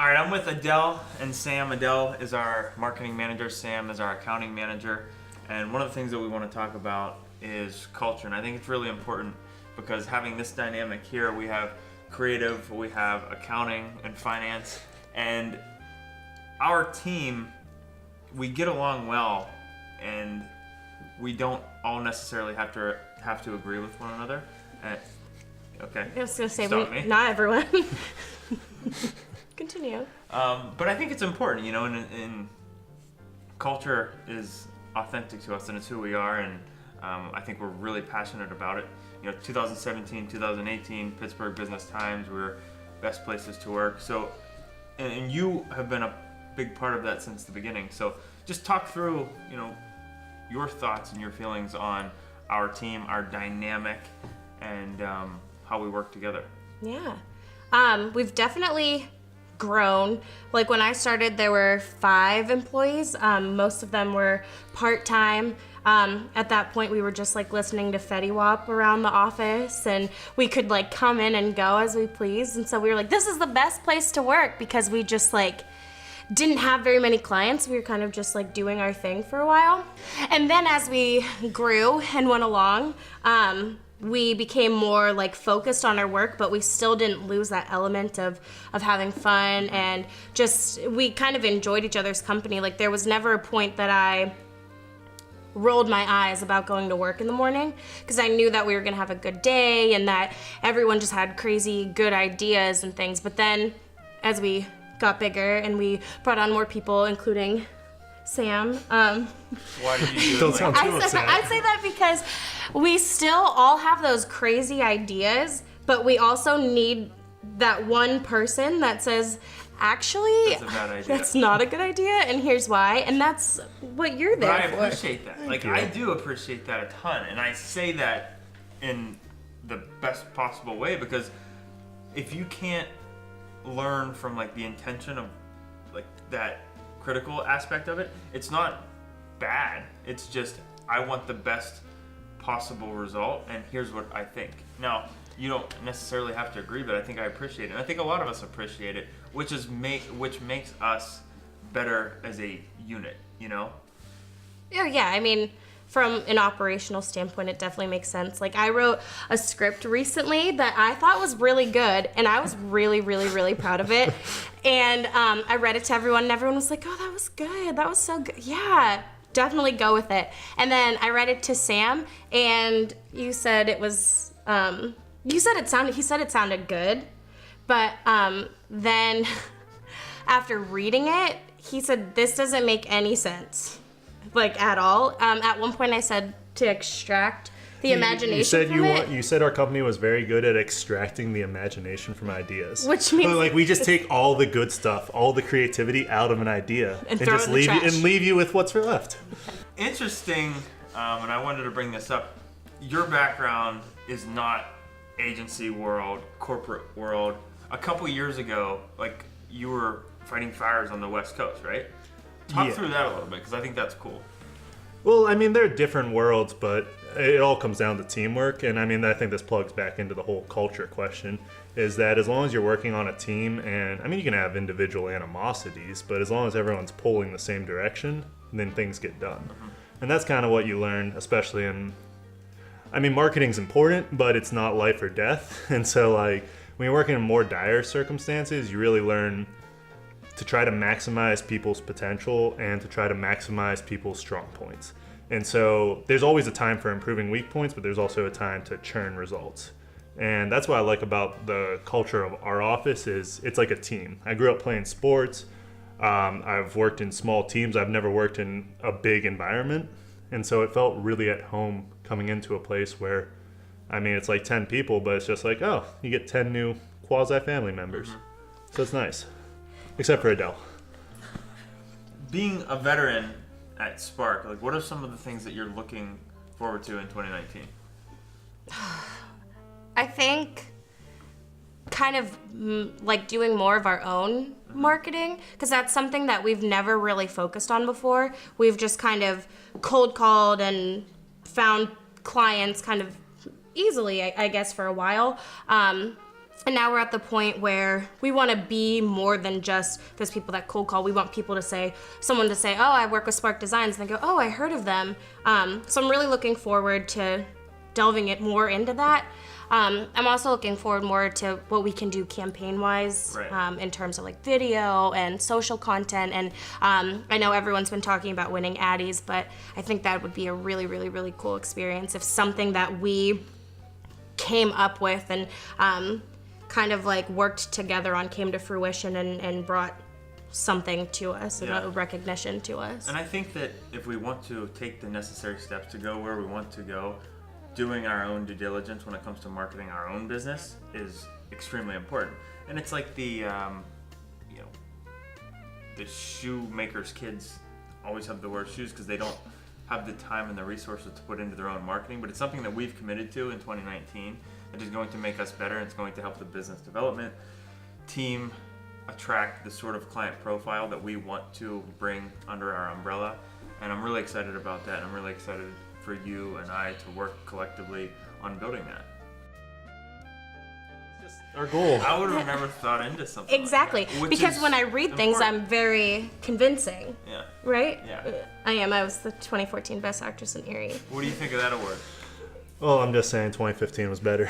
All right, I'm with Adele and Sam. Adele is our marketing manager. Sam is our accounting manager. And one of the things that we want to talk about is culture. And I think it's really important because having this dynamic here, we have creative, we have accounting and finance. And our team, we get along well, and we don't all necessarily have to agree with one another. Okay. I was going to say, not everyone. Continue. But I think it's important, and culture is authentic to us, and it's who we are, and I think we're really passionate about it. 2017, 2018, Pittsburgh Business Times, we're best places to work. So, and you have been a big part of that since the beginning. So just talk through, your thoughts and your feelings on our team, our dynamic, and how we work together. Yeah. We've definitely grown. Like when I started, there were 5 employees. Most of them were part-time. At that point, we were just like listening to Fetty Wap around the office, and we could like come in and go as we pleased. And so we were like, this is the best place to work, because we just like didn't have very many clients. We were kind of just like doing our thing for a while. And then as we grew and went along, we became more like focused on our work, but we still didn't lose that element of having fun, and just, we kind of enjoyed each other's company. Like there was never a point that I rolled my eyes about going to work in the morning, because I knew that we were gonna have a good day and that everyone just had crazy good ideas and things. But then as we got bigger and we brought on more people, including Sam. Why did you do it? I say that because we still all have those crazy ideas, but we also need that one person that says, actually, that's a bad idea. That's not a good idea, and here's why. And that's what you're there for. But I appreciate that. I do appreciate that a ton, and I say that in the best possible way, because if you can't learn from like the intention of like that critical aspect of it, it's not bad. It's just, I want the best possible result, and here's what I think. Now, you don't necessarily have to agree, but I think I appreciate it. And I think a lot of us appreciate it, which makes us better as a unit, Yeah, I mean, from an operational standpoint, it definitely makes sense. Like I wrote a script recently that I thought was really good, and I was really, really, really proud of it. And I read it to everyone, and everyone was like, oh, that was good. That was so good. Yeah, definitely go with it. And then I read it to Sam, and you said it was, he said it sounded good. But then after reading it, he said, this doesn't make any sense. Like at all. At one point I said to extract the imagination from it. You said our company was very good at extracting the imagination from ideas. Which means... So, like, we just take all the good stuff, all the creativity out of an idea, and just leave you with what's left. Interesting, and I wanted to bring this up. Your background is not agency world, corporate world. A couple years ago, like, you were fighting fires on the West Coast, right? Talk through that a little bit, because I think that's cool. Well, I mean, they're different worlds, but it all comes down to teamwork. And I mean, I think this plugs back into the whole culture question, is that as long as you're working on a team, and I mean, you can have individual animosities, but as long as everyone's pulling the same direction, then things get done. Mm-hmm. And that's kind of what you learn, especially marketing's important, but it's not life or death. And so, like, when you're working in more dire circumstances, you really learn to try to maximize people's potential and to try to maximize people's strong points. And so there's always a time for improving weak points, but there's also a time to churn results. And that's what I like about the culture of our office, is it's like a team. I grew up playing sports. I've worked in small teams. I've never worked in a big environment. And so it felt really at home coming into a place where, I mean, it's like 10 people, but it's just like, oh, you get 10 new quasi-family members. Mm-hmm. So it's nice. Except for Adele. Being a veteran at Sparq, like, what are some of the things that you're looking forward to in 2019? I think kind of like doing more of our own marketing, because that's something that we've never really focused on before. We've just kind of cold called and found clients kind of easily, I guess, for a while. And now we're at the point where we want to be more than just those people that cold call. We want people to say, someone to say, oh, I work with Sparq Designs. And they go, oh, I heard of them. So I'm really looking forward to delving it more into that. I'm also looking forward more to what we can do campaign-wise, Right. In terms of like video and social content. And I know everyone's been talking about winning Addies, but I think that would be a really, really, really cool experience if something that we came up with and kind of like worked together on came to fruition and brought something to us, Yeah. and a recognition to us. And I think that if we want to take the necessary steps to go where we want to go, doing our own due diligence when it comes to marketing our own business is extremely important. And it's like the shoemakers' kids always have the worst shoes because they don't have the time and the resources to put into their own marketing. But it's something that we've committed to in 2019 that is going to make us better, and it's going to help the business development team attract the sort of client profile that we want to bring under our umbrella. And I'm really excited about that. I'm really excited for you and I to work collectively on building that. Our goal. I would have never thought into something Exactly, like that, which because is when I read things, important. I'm very convincing, Yeah. right? Yeah. I am. I was the 2014 Best Actress in Erie. What do you think of that award? Well, I'm just saying 2015 was better.